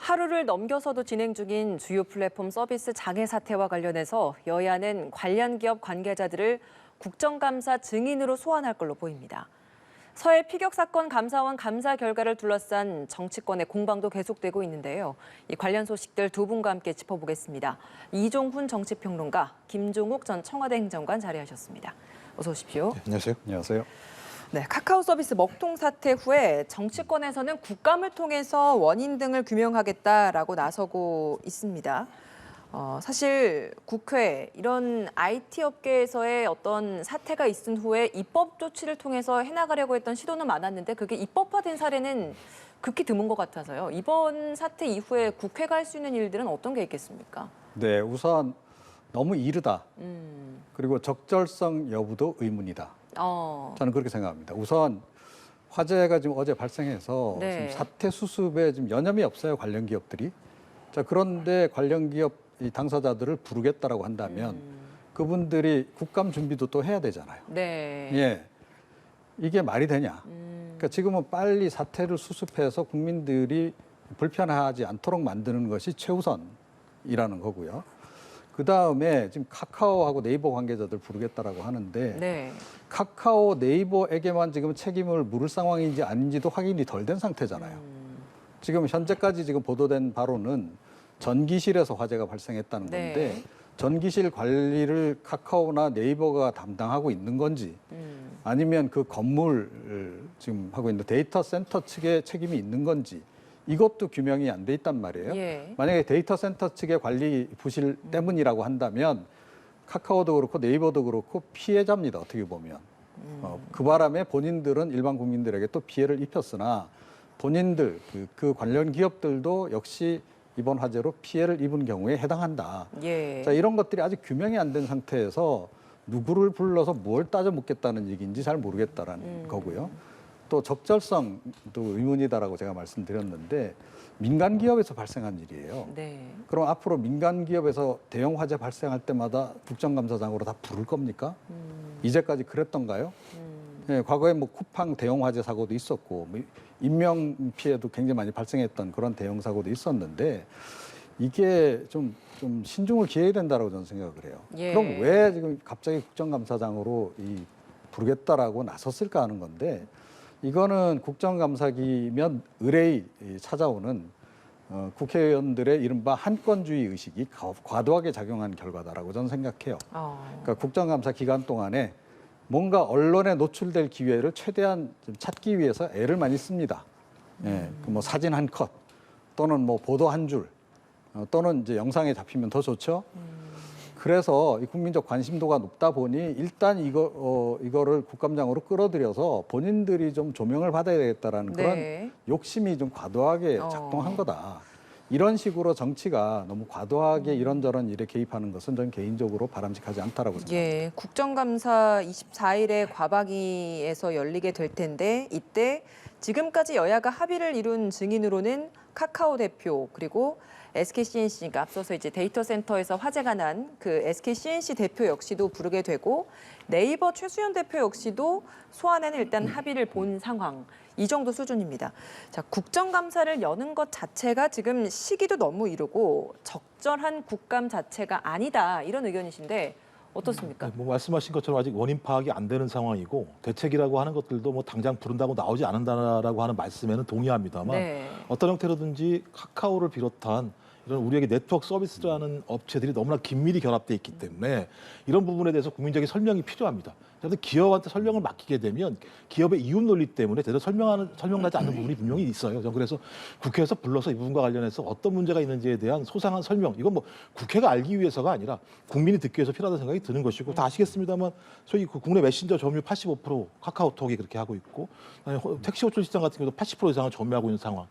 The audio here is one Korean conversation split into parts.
하루를 넘겨서도 진행 중인 주요 플랫폼 서비스 장애 사태와 관련해서 여야는 관련 기업 관계자들을 국정감사 증인으로 소환할 걸로 보입니다. 서해 피격 사건 감사원 감사 결과를 둘러싼 정치권의 공방도 계속되고 있는데요. 이 관련 소식들 두 분과 함께 짚어보겠습니다. 이종훈 정치평론가, 김종욱 전 청와대 행정관 자리하셨습니다. 어서 오십시오. 네, 안녕하세요. 안녕하세요. 네, 카카오 서비스 먹통 사태 후에 정치권에서는 국감을 통해서 원인 등을 규명하겠다라고 나서고 있습니다. 사실 국회 이런 IT 업계에서의 어떤 사태가 있은 후에 입법 조치를 통해서 해나가려고 했던 시도는 많았는데 그게 입법화된 사례는 극히 드문 것 같아서요. 이번 사태 이후에 국회가 할 수 있는 일들은 어떤 게 있겠습니까? 네, 우선 너무 이르다. 그리고 적절성 여부도 의문이다. 저는 그렇게 생각합니다. 우선 화재가 지금 어제 발생해서 네. 지금 사태 수습에 지금 여념이 없어요, 관련 기업들이. 자, 그런데 관련 기업 이 당사자들을 부르겠다라고 한다면 그분들이 국감 준비도 또 해야 되잖아요. 네. 예, 이게 말이 되냐? 그러니까 지금은 빨리 사태를 수습해서 국민들이 불편하지 않도록 만드는 것이 최우선이라는 거고요. 그 다음에 지금 카카오하고 네이버 관계자들 부르겠다라고 하는데 네. 카카오 네이버에게만 지금 책임을 물을 상황인지 아닌지도 확인이 덜 된 상태잖아요. 지금 현재까지 지금 보도된 바로는 전기실에서 화재가 발생했다는 건데 네. 전기실 관리를 카카오나 네이버가 담당하고 있는 건지 아니면 그 건물을 지금 하고 있는 데이터 센터 측에 책임이 있는 건지 이것도 규명이 안 돼 있단 말이에요. 예. 만약에 데이터 센터 측의 관리 부실 때문이라고 한다면 카카오도 그렇고 네이버도 그렇고 피해자입니다. 어떻게 보면. 그 바람에 본인들은 일반 국민들에게 또 피해를 입혔으나 본인들, 그 관련 기업들도 역시 이번 화재로 피해를 입은 경우에 해당한다. 예. 자, 이런 것들이 아직 규명이 안 된 상태에서 누구를 불러서 뭘 따져 묻겠다는 얘기인지 잘 모르겠다라는 거고요. 또 적절성도 의문이다라고 제가 말씀드렸는데 민간 기업에서 발생한 일이에요. 네. 그럼 앞으로 민간 기업에서 대형 화재 발생할 때마다 국정감사장으로 다 부를 겁니까? 이제까지 그랬던가요? 예, 과거에 뭐 쿠팡 대형 화재 사고도 있었고 뭐 인명 피해도 굉장히 많이 발생했던 그런 대형 사고도 있었는데 이게 좀 신중을 기해야 된다라고 저는 생각을 해요. 예. 그럼 왜 지금 갑자기 국정감사장으로 부르겠다라고 나섰을까 하는 건데 이거는 국정감사기면 의뢰이 찾아오는 국회의원들의 이른바 한건주의 의식이 과도하게 작용한 결과다라고 저는 생각해요. 그러니까 국정감사 기간 동안에 뭔가 언론에 노출될 기회를 최대한 좀 찾기 위해서 애를 많이 씁니다. 예, 뭐 사진 한 컷 또는 뭐 보도 한 줄 또는 이제 영상에 잡히면 더 좋죠. 그래서 이 국민적 관심도가 높다 보니 일단 이거를 국감장으로 끌어들여서 본인들이 좀 조명을 받아야 되겠다라는 네. 그런 욕심이 좀 과도하게 작동한 거다. 이런 식으로 정치가 너무 과도하게 이런저런 일에 개입하는 것은 저는 개인적으로 바람직하지 않다라고 생각합니다. 예, 국정감사 24일에 과방위에서 열리게 될 텐데 이때 지금까지 여야가 합의를 이룬 증인으로는 카카오 대표 그리고 SKCNC가 앞서서 이제 데이터 센터에서 화재가 난 그 SKCNC 대표 역시도 부르게 되고 네이버 최수연 대표 역시도 소환에는 일단 합의를 본 상황. 이 정도 수준입니다. 자, 국정감사를 여는 것 자체가 지금 시기도 너무 이르고 적절한 국감 자체가 아니다. 이런 의견이신데 어떻습니까? 뭐 말씀하신 것처럼 아직 원인 파악이 안 되는 상황이고 대책이라고 하는 것들도 뭐 당장 부른다고 나오지 않는다라고 하는 말씀에는 동의합니다만 네. 어떤 형태로든지 카카오를 비롯한 이런 우리에게 네트워크 서비스라는 업체들이 너무나 긴밀히 결합돼 있기 때문에 이런 부분에 대해서 국민적인 설명이 필요합니다. 그래서 기업한테 설명을 맡기게 되면 기업의 이윤 논리 때문에 제대로 설명나지 않는 부분이 분명히 있어요. 저는 그래서 국회에서 불러서 이 부분과 관련해서 어떤 문제가 있는지에 대한 소상한 설명, 이건 뭐 국회가 알기 위해서가 아니라 국민이 듣기 위해서 필요하다는 생각이 드는 것이고 다 아시겠습니다만 소위 그 국내 메신저 점유율 85% 카카오톡이 그렇게 하고 있고 택시 호출 시장 같은 경우도 80% 이상을 점유하고 있는 상황.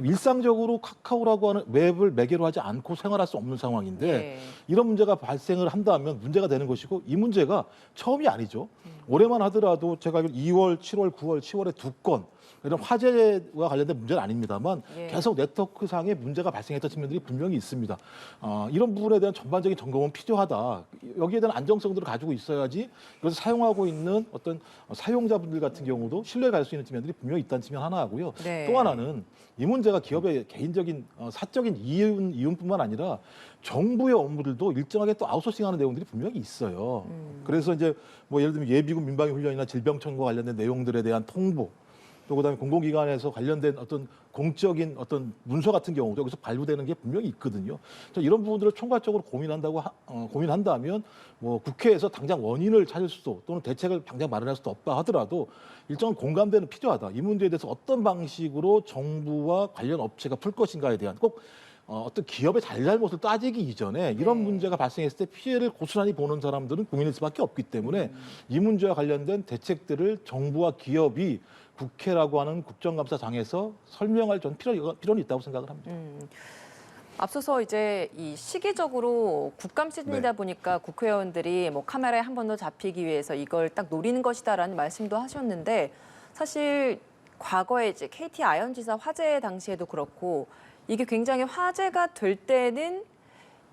일상적으로 카카오라고 하는 웹을 매개로 하지 않고 생활할 수 없는 상황인데 네. 이런 문제가 발생을 한다면 문제가 되는 것이고 이 문제가 처음이 아니죠. 올해만 하더라도 제가 알기로 2월, 7월, 9월, 10월에 2건 이런 화재와 관련된 문제는 아닙니다만 예. 계속 네트워크상의 문제가 발생했던 측면들이 분명히 있습니다. 이런 부분에 대한 전반적인 점검은 필요하다. 여기에 대한 안정성들을 가지고 있어야지 이것을 사용하고 있는 어떤 사용자분들 같은 경우도 신뢰가 갈 수 있는 측면들이 분명히 있다는 측면 하나 하고요. 네. 또 하나는 이 문제가 기업의 개인적인 사적인 이윤뿐만 아니라 정부의 업무들도 일정하게 또 아웃소싱하는 내용들이 분명히 있어요. 그래서 이제 뭐 예를 들면 예비군 민방위 훈련이나 질병청과 관련된 내용들에 대한 통보, 또 그다음에 공공기관에서 관련된 어떤 공적인 어떤 문서 같은 경우도 여기서 발부되는 게 분명히 있거든요. 그래서 이런 부분들을 총괄적으로 고민한다면 뭐 국회에서 당장 원인을 찾을 수도 또는 대책을 당장 마련할 수도 없다 하더라도 일정한 공감대는 필요하다. 이 문제에 대해서 어떤 방식으로 정부와 관련 업체가 풀 것인가에 대한 꼭 어떤 기업의 잘잘못을 따지기 이전에 이런 네. 문제가 발생했을 때 피해를 고스란히 보는 사람들은 국민일 수밖에 없기 때문에 이 문제와 관련된 대책들을 정부와 기업이 국회라고 하는 국정감사장에서 설명할 전 필요는 있다고 생각을 합니다. 앞서서 이제 이 시기적으로 국감 시즌이다 네. 보니까 국회의원들이 뭐 카메라에 한 번 더 잡히기 위해서 이걸 딱 노리는 것이다라는 말씀도 하셨는데 사실 과거에 이제 KT 아현지사 화재 당시에도 그렇고 이게 굉장히 화제가 될 때는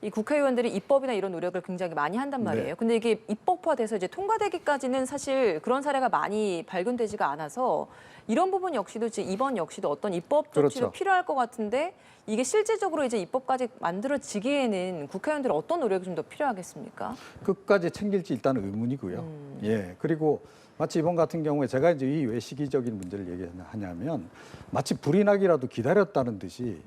이 국회의원들이 입법이나 이런 노력을 굉장히 많이 한단 말이에요. 네. 근데 이게 입법화돼서 이제 통과되기까지는 사실 그런 사례가 많이 발견되지가 않아서 이런 부분 역시도 이제 이번 역시도 어떤 입법 조치도 그렇죠. 필요할 것 같은데 이게 실질적으로 이제 입법까지 만들어지기에는 국회의원들 어떤 노력이 좀 더 필요하겠습니까? 끝까지 챙길지 일단 의문이고요. 예. 그리고 마치 이번 같은 경우에 제가 이제 이 왜 시기적인 문제를 얘기하냐면 마치 불이 나기라도 기다렸다는 듯이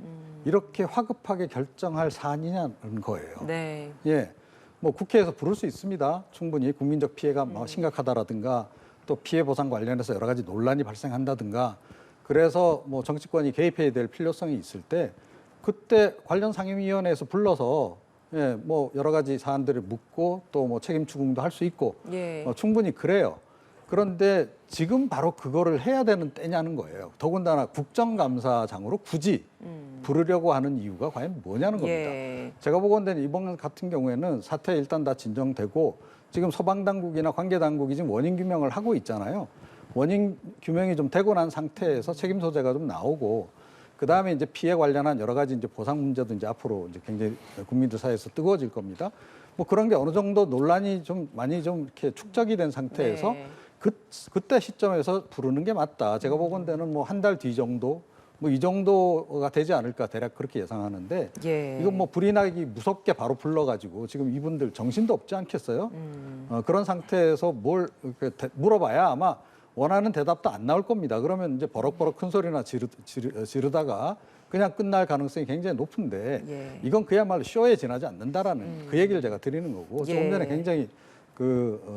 이렇게 화급하게 결정할 사안이냐는 거예요. 네. 예. 뭐 국회에서 부를 수 있습니다. 충분히 국민적 피해가 뭐 심각하다라든가 또 피해 보상 관련해서 여러 가지 논란이 발생한다든가 그래서 뭐 정치권이 개입해야 될 필요성이 있을 때 그때 관련 상임위원회에서 불러서 예, 뭐 여러 가지 사안들을 묻고 또 뭐 책임 추궁도 할 수 있고 예. 충분히 그래요. 그런데 지금 바로 그거를 해야 되는 때냐는 거예요. 더군다나 국정감사장으로 굳이 부르려고 하는 이유가 과연 뭐냐는 겁니다. 예. 제가 보건대는 이번 같은 경우에는 사태 일단 다 진정되고 지금 소방당국이나 관계당국이 지금 원인 규명을 하고 있잖아요. 원인 규명이 좀 되고 난 상태에서 책임 소재가 좀 나오고 그다음에 이제 피해 관련한 여러 가지 이제 보상 문제도 이제 앞으로 이제 굉장히 국민들 사이에서 뜨거워질 겁니다. 뭐 그런 게 어느 정도 논란이 좀 많이 좀 이렇게 축적이 된 상태에서 네. 그때 시점에서 부르는 게 맞다. 제가 보건대는 뭐 한 달 뒤 정도 뭐 이 정도가 되지 않을까 대략 그렇게 예상하는데 예. 이건 뭐 불이 나기 무섭게 바로 불러가지고 지금 이분들 정신도 없지 않겠어요? 그런 상태에서 뭘 물어봐야 아마 원하는 대답도 안 나올 겁니다. 그러면 이제 버럭버럭 큰 소리나 지르다가 그냥 끝날 가능성이 굉장히 높은데 예. 이건 그야말로 쇼에 지나지 않는다라는 그 얘기를 제가 드리는 거고 조금 예. 전에 굉장히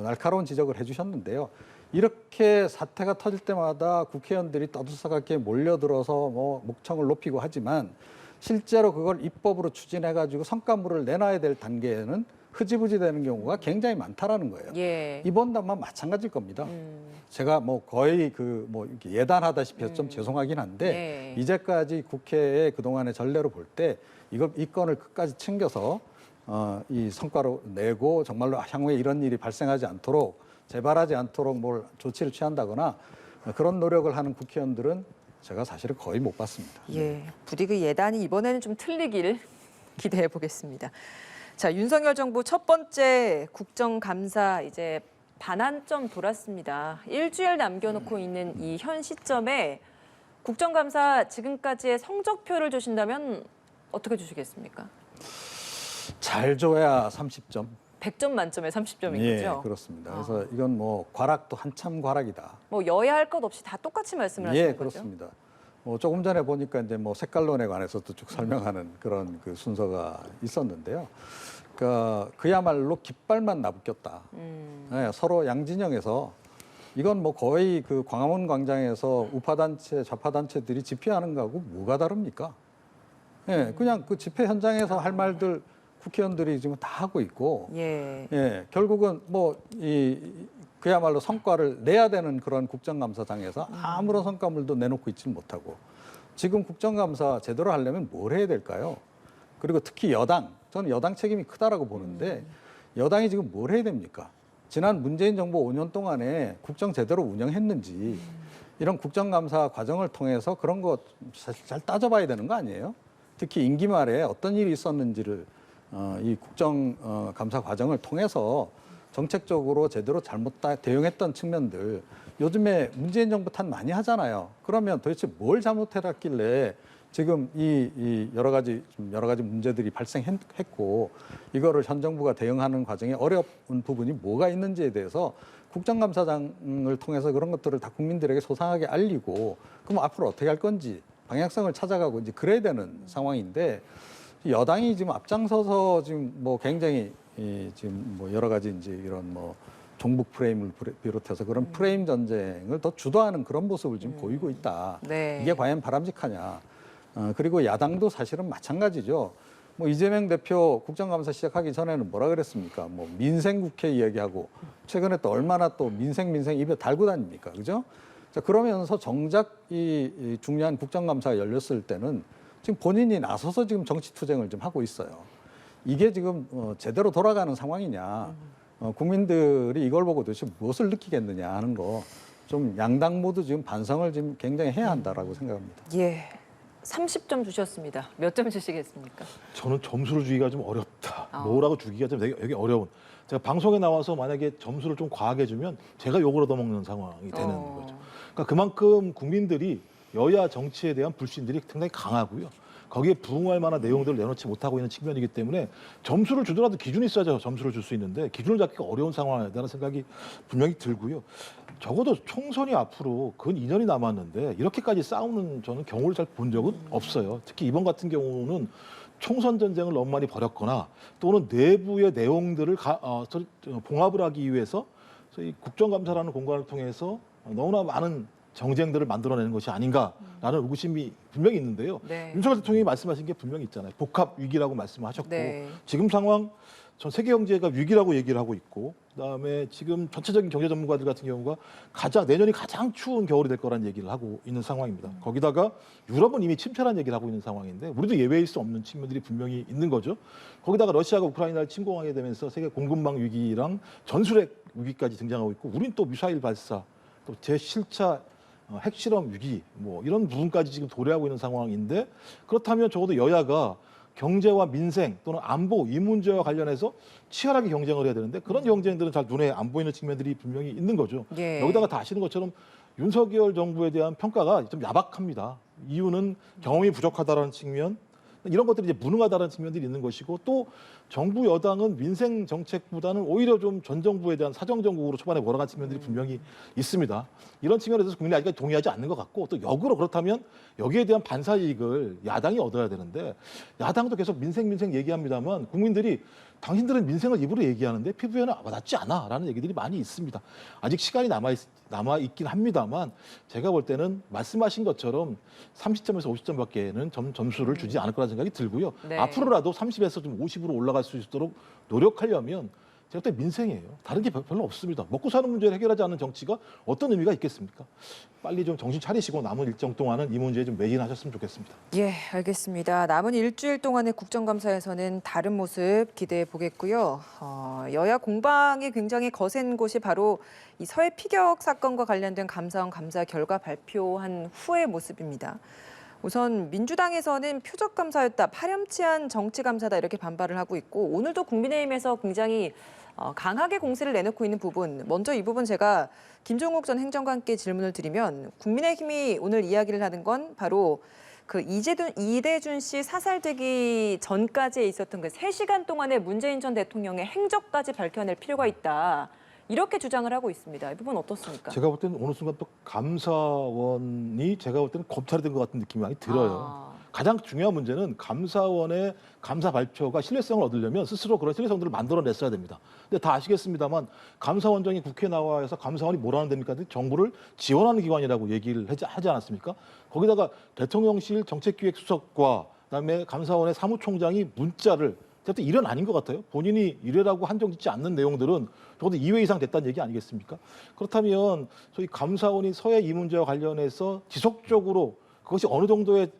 날카로운 지적을 해주셨는데요. 이렇게 사태가 터질 때마다 국회의원들이 떠들썩하게 몰려들어서 뭐 목청을 높이고 하지만 실제로 그걸 입법으로 추진해가지고 성과물을 내놔야 될 단계에는 흐지부지 되는 경우가 굉장히 많다라는 거예요. 예. 이번 단만 마찬가지일 겁니다. 제가 뭐 거의 뭐 이렇게 예단하다시피 해서 좀 죄송하긴 한데 예. 이제까지 국회의 그동안의 전례로 볼 때 이 건을 끝까지 챙겨서 이 성과로 내고 정말로 향후에 이런 일이 발생하지 않도록 재발하지 않도록 뭘 조치를 취한다거나 그런 노력을 하는 국회의원들은 제가 사실은 거의 못 봤습니다. 예, 부디 그 예단이 이번에는 좀 틀리길 기대해 보겠습니다. 자, 윤석열 정부 첫 번째 국정감사 이제 반환점 돌았습니다. 일주일 남겨놓고 있는 이 현 시점에 국정감사 지금까지의 성적표를 주신다면 어떻게 주시겠습니까? 잘 줘야 30점. 100점 만점에 30점인 예, 거죠? 그렇습니다. 그래서 이건 뭐 과락도 한참 과락이다. 뭐 여야 할 것 없이 다 똑같이 말씀을 하시는 예, 거죠? 그렇습니다. 뭐 조금 전에 보니까 이제 뭐 색깔론에 관해서도 쭉 설명하는 그런 그 순서가 있었는데요. 그야말로 깃발만 나붙겼다. 예, 서로 양진영에서 이건 뭐 거의 그 광화문 광장에서 우파단체, 좌파단체들이 집회하는 거하고 뭐가 다릅니까? 예, 그냥 그 집회 현장에서 할 말들 국회의원들이 지금 다 하고 있고, 예. 예, 결국은 뭐 그야말로 성과를 내야 되는 그런 국정감사장에서 아무런 성과물도 내놓고 있지는 못하고 지금 국정감사 제대로 하려면 뭘 해야 될까요? 그리고 특히 여당, 저는 여당 책임이 크다라고 보는데 여당이 지금 뭘 해야 됩니까? 지난 문재인 정부 5년 동안에 국정 제대로 운영했는지 이런 국정감사 과정을 통해서 그런 거 잘 따져봐야 되는 거 아니에요? 특히 임기 말에 어떤 일이 있었는지를 이 국정감사 과정을 통해서 정책적으로 제대로 잘못 대응했던 측면들, 요즘에 문재인 정부 탓 많이 하잖아요. 그러면 도대체 뭘 잘못해놨길래 지금 이 여러 가지 문제들이 발생했고 이거를 현 정부가 대응하는 과정에 어려운 부분이 뭐가 있는지에 대해서 국정감사장을 통해서 그런 것들을 다 국민들에게 소상하게 알리고 그럼 앞으로 어떻게 할 건지 방향성을 찾아가고 이제 그래야 되는 상황인데, 여당이 지금 앞장서서 지금 뭐 굉장히 지금 뭐 여러 가지 이제 이런 뭐 종북 프레임을 비롯해서 그런 프레임 전쟁을 더 주도하는 그런 모습을 지금 보이고 있다. 네. 이게 과연 바람직하냐. 그리고 야당도 사실은 마찬가지죠. 뭐 이재명 대표 국정감사 시작하기 전에는 뭐라 그랬습니까? 뭐 민생국회 이야기하고 최근에 또 얼마나 또 민생 입에 달고 다닙니까? 그죠? 자, 그러면서 정작 이 중요한 국정감사가 열렸을 때는 지금 본인이 나서서 지금 정치투쟁을 좀 하고 있어요. 이게 지금 제대로 돌아가는 상황이냐. 국민들이 이걸 보고 도대체 무엇을 느끼겠느냐 하는 거 좀 양당 모두 지금 반성을 지금 굉장히 해야 한다라고 생각합니다. 예. 30점 주셨습니다. 몇 점 주시겠습니까? 저는 점수를 주기가 좀 어렵다. 아. 뭐라고 주기가 좀 되게 어려운. 제가 방송에 나와서 만약에 점수를 좀 과하게 주면 제가 욕을 얻어먹는 상황이 되는 거죠. 그러니까 그만큼 국민들이 여야 정치에 대한 불신들이 상당히 강하고요. 거기에 부응할 만한 내용들을 내놓지 못하고 있는 측면이기 때문에 점수를 주더라도 기준이 있어야 점수를 줄 수 있는데 기준을 잡기가 어려운 상황이라는 생각이 분명히 들고요. 적어도 총선이 앞으로 근 2년이 남았는데 이렇게까지 싸우는 저는 경우를 잘 본 적은 없어요. 특히 이번 같은 경우는 총선 전쟁을 너무 많이 벌였거나 또는 내부의 내용들을 봉합을 하기 위해서 소위 국정감사라는 공간을 통해서 너무나 많은 정쟁들을 만들어내는 것이 아닌가라는 의구심이 분명히 있는데요. 네. 윤석열 대통령이 말씀하신 게 분명히 있잖아요. 복합 위기라고 말씀하셨고 네. 지금 상황 전 세계 경제가 위기라고 얘기를 하고 있고 그다음에 지금 전체적인 경제 전문가들 같은 경우가 내년이 가장 추운 겨울이 될 거라는 얘기를 하고 있는 상황입니다. 거기다가 유럽은 이미 침체라는 얘기를 하고 있는 상황인데 우리도 예외일 수 없는 측면들이 분명히 있는 거죠. 거기다가 러시아가 우크라이나를 침공하게 되면서 세계 공급망 위기랑 전술핵 위기까지 등장하고 있고 우린 또 미사일 발사 또 제7차 핵실험 위기 뭐 이런 부분까지 지금 도래하고 있는 상황인데, 그렇다면 적어도 여야가 경제와 민생 또는 안보 이 문제와 관련해서 치열하게 경쟁을 해야 되는데 그런 경쟁들은 잘 눈에 안 보이는 측면들이 분명히 있는 거죠. 예. 여기다가 다 아시는 것처럼 윤석열 정부에 대한 평가가 좀 야박합니다. 이유는 경험이 부족하다라는 측면, 이런 것들이 이제 무능하다는 측면들이 있는 것이고, 또 정부 여당은 민생 정책보다는 오히려 좀 전 정부에 대한 사정 정국으로 초반에 몰아간 측면들이 분명히 있습니다. 이런 측면에 대해서 국민이 아직까지 동의하지 않는 것 같고, 또 역으로 그렇다면 여기에 대한 반사 이익을 야당이 얻어야 되는데, 야당도 계속 민생 얘기합니다만 국민들이 당신들은 민생을 입으로 얘기하는데 피부에는 와닿지 않아라는 얘기들이 많이 있습니다. 아직 시간이 남아 있긴 합니다만 제가 볼 때는 말씀하신 것처럼 30점에서 50점밖에는 점수를 주지 않을 거라는 생각이 들고요. 네. 앞으로라도 30에서 좀 50으로 올라갈 수 있도록 노력하려면 제가 볼 때 민생이에요. 다른 게 별로 없습니다. 먹고 사는 문제를 해결하지 않는 정치가 어떤 의미가 있겠습니까? 빨리 좀 정신 차리시고 남은 일정 동안은 이 문제에 좀 매진하셨으면 좋겠습니다. 예, 알겠습니다. 남은 일주일 동안의 국정감사에서는 다른 모습 기대해 보겠고요. 여야 공방이 굉장히 거센 곳이 바로 이 서해 피격 사건과 관련된 감사원 감사 결과 발표한 후의 모습입니다. 우선 민주당에서는 표적 감사였다, 파렴치한 정치 감사다 이렇게 반발을 하고 있고, 오늘도 국민의힘에서 굉장히 강하게 공세를 내놓고 있는 부분, 먼저 이 부분 제가 김종욱 전 행정관께 질문을 드리면, 국민의힘이 오늘 이야기를 하는 건 바로 그 이대준 씨 사살되기 전까지에 있었던 그 3시간 동안의 문재인 전 대통령의 행적까지 밝혀낼 필요가 있다, 이렇게 주장을 하고 있습니다. 이 부분 어떻습니까? 제가 볼 때는 어느 순간 또 감사원이 제가 볼 때는 검찰이 된 것 같은 느낌이 많이 들어요. 가장 중요한 문제는 감사원의 감사 발표가 신뢰성을 얻으려면 스스로 그런 신뢰성들을 만들어냈어야 됩니다. 근데 다 아시겠습니다만 감사원장이 국회에 나와서 감사원이 뭐라는 됩니까? 정부를 지원하는 기관이라고 얘기를 하지 않았습니까? 거기다가 대통령실 정책기획수석과 그다음에 감사원의 사무총장이 문자를, 제가 볼 때 일은 아닌 것 같아요. 본인이 이래라고 한정 짓지 않는 내용들은 적어도 2회 이상 됐다는 얘기 아니겠습니까? 그렇다면 소위 감사원이 서해 이 문제와 관련해서 지속적으로 그것이 어느 정도의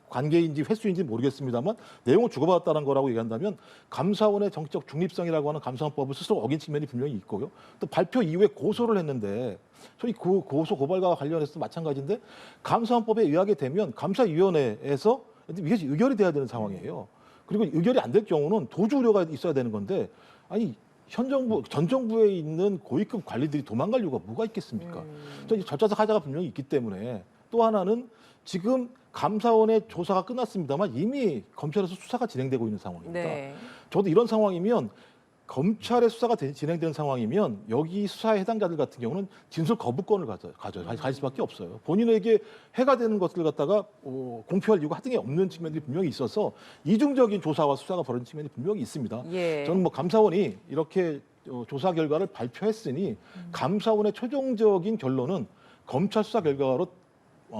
관계인지 횟수인지 모르겠습니다만 내용을 주고받았다는 거라고 얘기한다면 감사원의 정치적 중립성이라고 하는 감사원법을 스스로 어긴 측면이 분명히 있고요. 또 발표 이후에 고소를 했는데 저희 그 고소 고발과 관련해서도 마찬가지인데 감사원법에 의하게 되면 감사위원회에서 이게 의결이 돼야 되는 상황이에요. 그리고 의결이 안 될 경우는 도주 우려가 있어야 되는 건데 아니 현 정부, 전 정부에 있는 고위급 관리들이 도망갈 이유가 뭐가 있겠습니까? 절차적 하자가 분명히 있기 때문에 또 하나는 지금 감사원의 조사가 끝났습니다만 이미 검찰에서 수사가 진행되고 있는 상황입니다. 네. 저도 이런 상황이면 검찰의 수사가 진행되는 상황이면 여기 수사에 해당자들 같은 경우는 진술 거부권을 가질 수밖에 없어요. 본인에게 해가 되는 것을 갖다가 공표할 이유가 하등에 없는 측면들이 분명히 있어서 이중적인 조사와 수사가 벌어진 측면이 분명히 있습니다. 예. 저는 뭐 감사원이 이렇게 조사 결과를 발표했으니 감사원의 최종적인 결론은 검찰 수사 결과로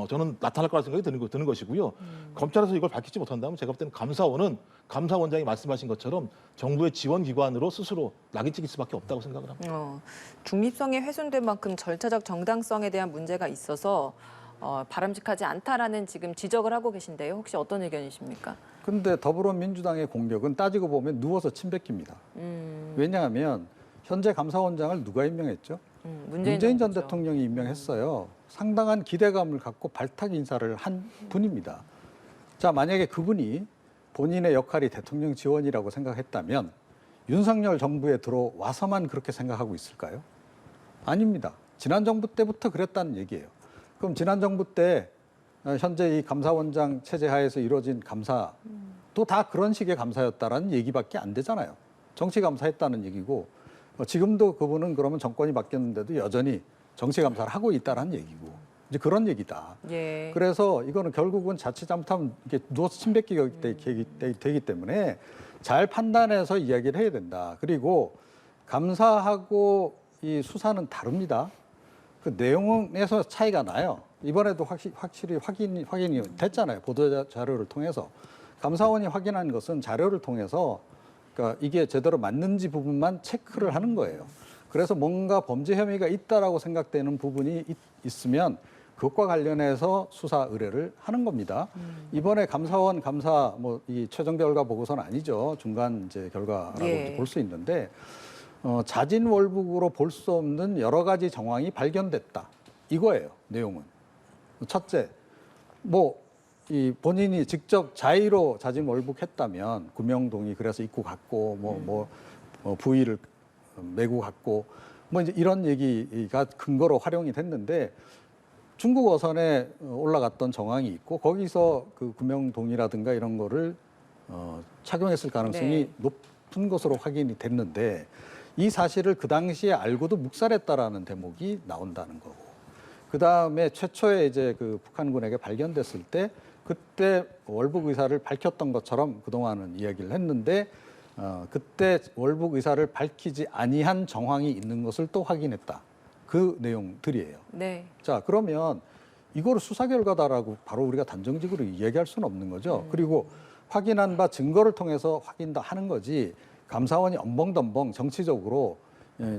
저는 나타날 거라 생각이 드는 것이고요. 검찰에서 이걸 밝히지 못한다면 제가 볼 때는 감사원장이 말씀하신 것처럼 정부의 지원기관으로 스스로 낙인찍힐 수밖에 없다고 생각을 합니다. 중립성이 훼손된 만큼 절차적 정당성에 대한 문제가 있어서 바람직하지 않다라는 지금 지적을 하고 계신데요. 혹시 어떤 의견이십니까? 근데 더불어민주당의 공격은 따지고 보면 누워서 침 뱉깁니다. 왜냐하면 현재 감사원장을 누가 임명했죠? 문재인 전 대통령이 임명했어요. 상당한 기대감을 갖고 발탁 인사를 한 분입니다. 자, 만약에 그분이 본인의 역할이 대통령 지원이라고 생각했다면 윤석열 정부에 들어와서만 그렇게 생각하고 있을까요? 아닙니다. 지난 정부 때부터 그랬다는 얘기예요. 그럼 지난 정부 때 현재 이 감사원장 체제 하에서 이루어진 감사 또 다 그런 식의 감사였다라는 얘기밖에 안 되잖아요. 정치 감사했다는 얘기고 지금도 그분은 그러면 정권이 바뀌었는데도 여전히 정치 감사를 하고 있다는 얘기고 이제 그런 얘기다. 예. 그래서 이거는 결국은 자칫 잘못하면 이게 누워서 침 뱉기가 되기 때문에 잘 판단해서 이야기를 해야 된다. 그리고 감사하고 이 수사는 다릅니다. 그 내용에서 차이가 나요. 이번에도 확실히 확인이 됐잖아요. 보도 자료를 통해서. 감사원이 확인한 것은 자료를 통해서 그러니까 이게 제대로 맞는지 부분만 체크를 하는 거예요. 그래서 뭔가 범죄 혐의가 있다라고 생각되는 부분이 있으면 그것과 관련해서 수사 의뢰를 하는 겁니다. 이번에 감사원 감사 이 최종 결과 보고서는 아니죠. 중간 이제 결과라고 예. 볼 수 있는데 자진월북으로 볼 수 없는 여러 가지 정황이 발견됐다. 이거예요. 내용은. 첫째, 이 본인이 직접 자의로 자진월북했다면 구명동이 그래서 입고 갔고 부위를 메고 갔고 이제 이런 얘기가 근거로 활용이 됐는데 중국 어선에 올라갔던 정황이 있고 거기서 그 구명동이라든가 이런 거를 착용했을 가능성이 높은 것으로 확인이 됐는데 이 사실을 그 당시에 알고도 묵살했다라는 대목이 나온다는 거고 그 다음에 최초에 이제 그 북한군에게 발견됐을 때 그때 월북 의사를 밝혔던 것처럼 그동안은 이야기를 했는데 그때 월북 의사를 밝히지 아니한 정황이 있는 것을 또 확인했다. 그 내용들이에요. 네. 자, 그러면 이거를 수사 결과다라고 바로 우리가 단정적으로 이야기할 수는 없는 거죠. 그리고 확인한 바 증거를 통해서 확인다 하는 거지 감사원이 엄벙덤벙 정치적으로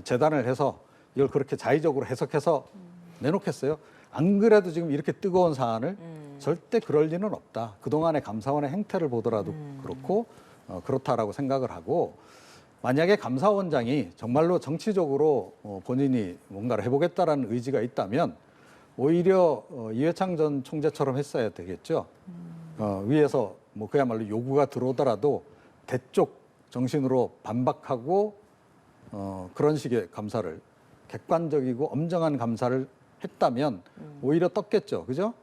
재단을 해서 이걸 그렇게 자의적으로 해석해서 내놓겠어요? 안 그래도 지금 이렇게 뜨거운 사안을 절대 그럴 리는 없다. 그동안의 감사원의 행태를 보더라도 그렇고 그렇다라고 생각을 하고 만약에 감사원장이 정말로 정치적으로 본인이 뭔가를 해보겠다라는 의지가 있다면 오히려 이회창 전 총재처럼 했어야 되겠죠. 위에서 그야말로 요구가 들어오더라도 대쪽 정신으로 반박하고 그런 식의 감사를 객관적이고 엄정한 감사를 했다면 오히려 떴겠죠. 그죠?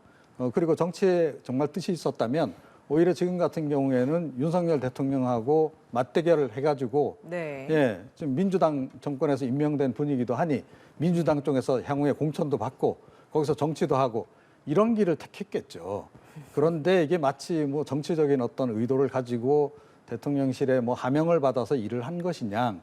그리고 정치에 정말 뜻이 있었다면 오히려 지금 같은 경우에는 윤석열 대통령하고 맞대결을 해가지고 지금 민주당 정권에서 임명된 분이기도 하니 민주당 쪽에서 향후에 공천도 받고 거기서 정치도 하고 이런 길을 택했겠죠. 그런데 이게 마치 정치적인 어떤 의도를 가지고 대통령실에 하명을 받아서 일을 한 것이냐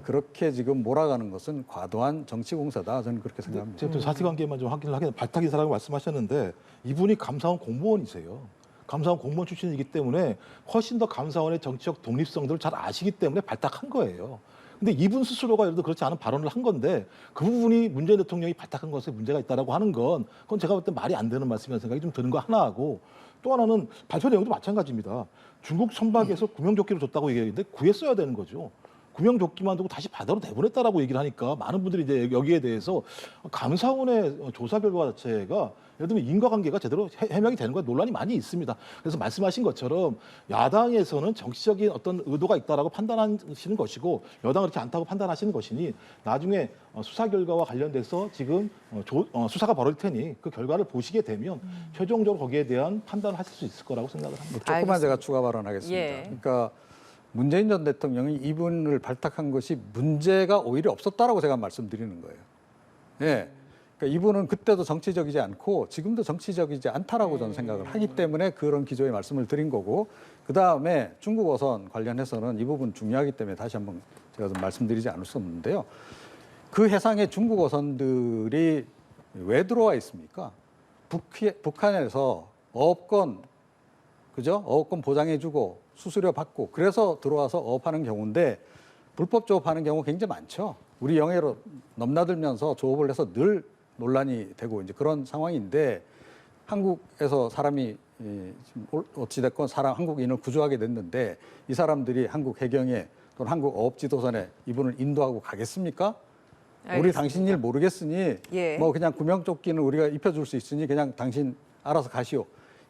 그렇게 지금 몰아가는 것은 과도한 정치 공세다. 저는 그렇게 생각합니다. 제가 또 사실관계만 좀 확인을 하겠는데 발탁 인사라고 말씀하셨는데 이분이 감사원 공무원이세요. 감사원 공무원 출신이기 때문에 훨씬 더 감사원의 정치적 독립성들을 잘 아시기 때문에 발탁한 거예요. 근데 이분 스스로가 예를 들어 그렇지 않은 발언을 한 건데 그 부분이 문재인 대통령이 발탁한 것에 문제가 있다라고 하는 건 그건 제가 볼 때 말이 안 되는 말씀이라는 생각이 좀 드는 거 하나하고 또 하나는 발표 내용도 마찬가지입니다. 중국 선박에서 구명조끼를 줬다고 얘기했는데 구했어야 되는 거죠. 구명조끼만 두고 다시 바다로 내보냈다라고 얘기를 하니까 많은 분들이 이제 여기에 대해서 감사원의 조사 결과 자체가 예를 들면 인과관계가 제대로 해명이 되는 거에 논란이 많이 있습니다. 그래서 말씀하신 것처럼 야당에서는 정치적인 어떤 의도가 있다라고 판단하시는 것이고 여당은 그렇지 않다고 판단하시는 것이니 나중에 수사 결과와 관련돼서 지금 수사가 벌어질 테니 그 결과를 보시게 되면 최종적으로 거기에 대한 판단을 하실 수 있을 거라고 생각을 합니다. 조금만 알겠습니다. 제가 추가 발언하겠습니다. 예. 그러니까 문재인 전 대통령이 이분을 발탁한 것이 문제가 오히려 없었다라고 제가 말씀드리는 거예요. 예. 그러니까 이분은 그때도 정치적이지 않고 지금도 정치적이지 않다라고 저는 생각을 하기 때문에 그런 기조의 말씀을 드린 거고 그다음에 중국 어선 관련해서는 이 부분 중요하기 때문에 다시 한번 제가 좀 말씀드리지 않을 수 없는데요. 그 해상에 중국 어선들이 왜 들어와 있습니까? 북한에서 어업권 그죠? 어업권 보장해주고 수수료 받고 그래서 들어와서 어업하는 경우인데 불법 조업하는 경우 굉장히 많죠. 우리 영해로 넘나들면서 조업을 해서 늘 논란이 되고 이제 그런 상황인데 한국에서 사람이 어찌됐건 한국인을 구조하게 됐는데 이 사람들이 한국 해경에 또는 한국 어업지도선에 이분을 인도하고 가겠습니까? 우리 알겠습니다. 당신 일 모르겠으니 예. 뭐 그냥 구명조끼는 우리가 입혀줄 수 있으니 그냥 당신 알아서 가시오.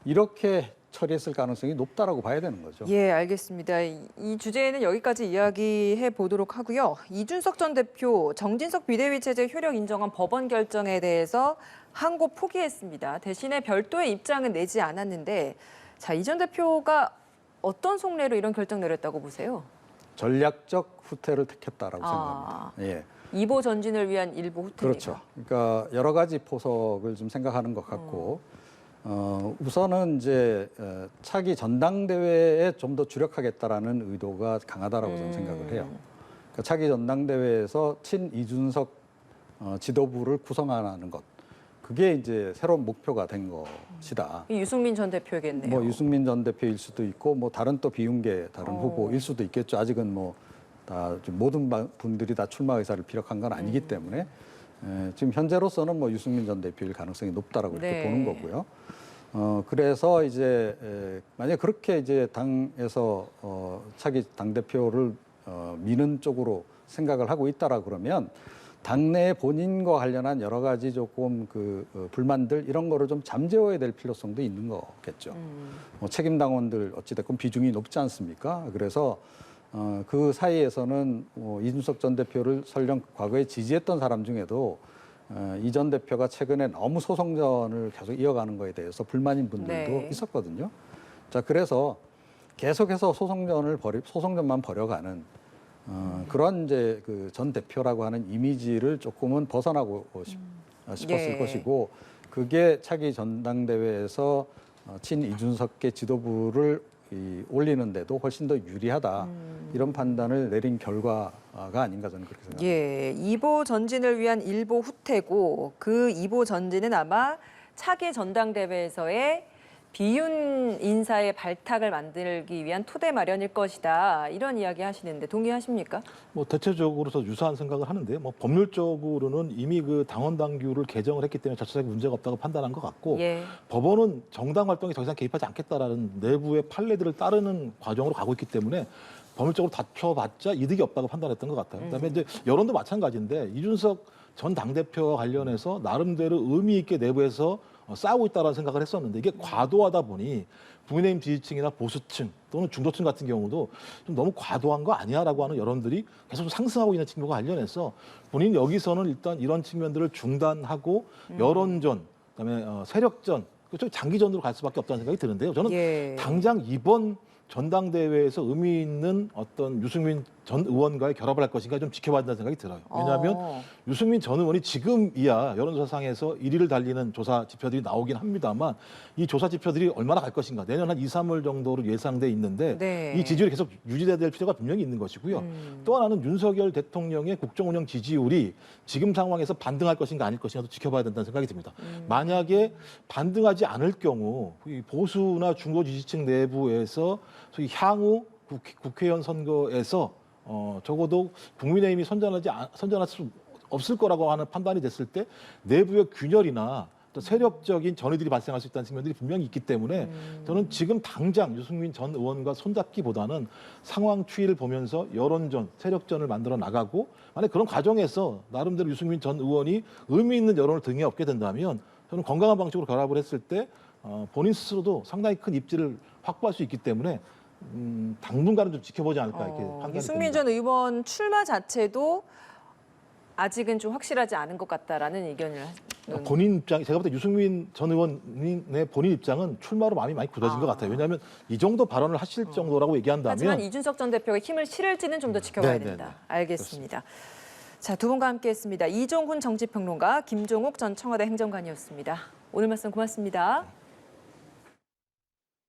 이렇게 처리했을 가능성이 높다라고 봐야 되는 거죠. 예, 알겠습니다. 이 주제는 여기까지 이야기해 보도록 하고요. 이준석 전 대표 정진석 비대위 체제 효력 인정한 법원 결정에 대해서 항고 포기했습니다. 대신에 별도의 입장은 내지 않았는데, 자, 이 전 대표가 어떤 속내로 이런 결정 내렸다고 보세요? 전략적 후퇴를 택했다라고 아. 생각합니다. 예. 이보 전진을 위한 일부 후퇴입니다. 그렇죠. 그러니까 여러 가지 포석을 좀 생각하는 것 같고 우선은 이제 차기 전당대회에 좀 더 주력하겠다라는 의도가 강하다라고 저는 생각을 해요. 그러니까 차기 전당대회에서 친 이준석 지도부를 구성하는 것. 그게 이제 새로운 목표가 된 것이다. 이 유승민 전 대표겠네요. 뭐 유승민 전 대표일 수도 있고 뭐 다른 또 비윤계 다른 후보일 수도 있겠죠. 아직은 뭐 다 모든 분들이 다 출마 의사를 피력한 건 아니기 때문에 지금 현재로서는 뭐 유승민 전 대표일 가능성이 높다라고 이렇게 네. 보는 거고요. 그래서 이제 만약 그렇게 이제 당에서 차기 당 대표를 미는 쪽으로 생각을 하고 있다라 그러면 당내 본인과 관련한 여러 가지 조금 불만들 이런 거를 좀 잠재워야 될 필요성도 있는 거겠죠. 뭐 책임 당원들 어찌됐건 비중이 높지 않습니까? 그래서 그 사이에서는 이준석 전 대표를 설령 과거에 지지했던 사람 중에도 이 전 대표가 최근에 너무 소송전을 계속 이어가는 거에 대해서 불만인 분들도 네. 있었거든요. 자, 그래서 계속해서 소송전만 벌여가는 그런 이제 그 전 대표라고 하는 이미지를 조금은 벗어나고 싶었을 예. 것이고 그게 차기 전당대회에서 친 이준석계 지도부를 올리는데도 훨씬 더 유리하다 이런 판단을 내린 결과가 아닌가 저는 그렇게 생각합니다. 예, 이보 전진을 위한 일보 후퇴고 그 이보 전진은 아마 차기 전당대회에서의 비윤 인사의 발탁을 만들기 위한 토대 마련일 것이다. 이런 이야기 하시는데 동의하십니까? 뭐 대체적으로서 유사한 생각을 하는데요. 뭐 법률적으로는 이미 그 당원 당규를 개정을 했기 때문에 절차적인 문제가 없다고 판단한 것 같고 예. 법원은 정당 활동에 더 이상 개입하지 않겠다라는 내부의 판례들을 따르는 과정으로 가고 있기 때문에 법률적으로 다퉈봤자 이득이 없다고 판단했던 것 같아요. 그다음에 이제 여론도 마찬가지인데 이준석 전 당대표와 관련해서 나름대로 의미 있게 내부에서 싸우고 있다는 생각을 했었는데 이게 과도하다 보니 국민의힘 지지층이나 보수층 또는 중도층 같은 경우도 좀 너무 과도한 거 아니야라고 하는 여론들이 계속 상승하고 있는 측면과 관련해서 본인 여기서는 일단 이런 측면들을 중단하고 여론전, 그다음에 세력전, 그쪽 장기전으로 갈 수밖에 없다는 생각이 드는데요. 저는 예. 당장 이번 전당대회에서 의미 있는 어떤 유승민 전 의원과의 결합을 할 것인가 좀 지켜봐야 된다는 생각이 들어요. 왜냐하면 유승민 전 의원이 지금이야 여론조사상에서 1위를 달리는 조사 지표들이 나오긴 합니다만 이 조사 지표들이 얼마나 갈 것인가 내년 한 2, 3월 정도로 예상돼 있는데 네. 이 지지율이 계속 유지돼야 될 필요가 분명히 있는 것이고요. 또 하나는 윤석열 대통령의 국정운영 지지율이 지금 상황에서 반등할 것인가 아닐 것인가도 지켜봐야 된다는 생각이 듭니다. 만약에 반등하지 않을 경우 이 보수나 중도 지지층 내부에서 소위 향후 국회의원 선거에서 적어도 국민의힘이 선전할 수 없을 거라고 하는 판단이 됐을 때 내부의 균열이나 또 세력적인 전의들이 발생할 수 있다는 측면들이 분명히 있기 때문에 저는 지금 당장 유승민 전 의원과 손잡기보다는 상황 추이를 보면서 여론전, 세력전을 만들어 나가고 만약 그런 과정에서 나름대로 유승민 전 의원이 의미 있는 여론을 등에 업게 된다면 저는 건강한 방식으로 결합을 했을 때 본인 스스로도 상당히 큰 입지를 확보할 수 있기 때문에 당분간은 좀 지켜보지 않을까 이렇게 판단이 유승민 됩니다. 전 의원 출마 자체도 아직은 좀 확실하지 않은 것 같다라는 의견을 본인 입장, 제가 볼 때 유승민 전 의원의 본인 입장은 출마로 마음이 많이 굳어진 것 같아요. 왜냐하면 이 정도 발언을 하실 정도라고 얘기한다면 하지만 이준석 전 대표가 힘을 실을지는 좀 더 지켜봐야 네, 네, 된다. 네. 알겠습니다. 자, 두 분과 함께했습니다. 이종훈 정치평론가, 김종욱 전 청와대 행정관이었습니다. 오늘 말씀 고맙습니다.